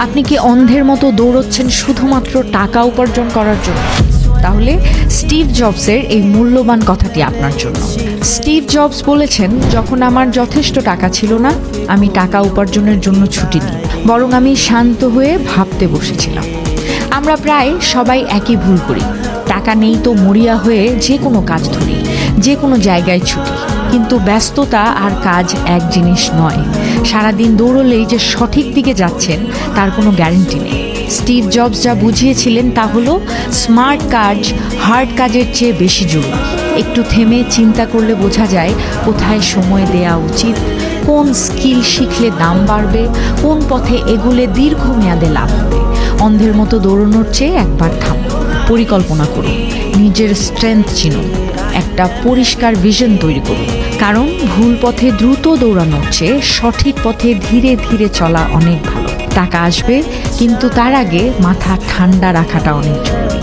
আপনি কি অন্ধের মতো দৌড়চ্ছেন শুধুমাত্র টাকা উপার্জন করার জন্য? তাহলে স্টিভ জবসের এই মূল্যবান কথাটি আপনার জন্য। স্টিভ জবস বলেছেন, যখন আমার যথেষ্ট টাকা ছিল না, আমি টাকা উপার্জনের জন্য ছুটি নিই, বরং আমি শান্ত হয়ে ভাবতে বসেছিলাম। আমরা প্রায় সবাই একই ভুল করি। টাকা নেই তো মরিয়া হয়ে যে কোনো কাজ ধরি, যে কোনো জায়গায় ছুটি। কিন্তু ব্যস্ততা আর কাজ এক জিনিস নয়। সারাদিন দৌড়লেই যে সঠিক দিকে যাচ্ছেন তার কোনো গ্যারান্টি নেই। স্টিভ জবস যা বুঝিয়েছিলেন তা হলো, স্মার্ট কাজ হার্ড কাজের চেয়ে বেশি জরুরি। একটু থেমে চিন্তা করলে বোঝা যায় কোথায় সময় দেওয়া উচিত, কোন স্কিল শিখলে দাম বাড়বে, কোন পথে এগুলে দীর্ঘমেয়াদে লাভ হবে। অন্ধের মতো দৌড়ানোর চেয়ে একবার থামুন, পরিকল্পনা করুন, নিজের স্ট্রেংথ চিনুন, একটা পরিষ্কার ভিশন তৈরি করুন। কারণ ভুল পথে দ্রুত দৌড়ানোর চেয়ে সঠিক পথে ধীরে ধীরে চলা অনেক ভালো। টাকা আসবে, কিন্তু তার আগে মাথা ঠান্ডা রাখাটা অনেক জরুরি।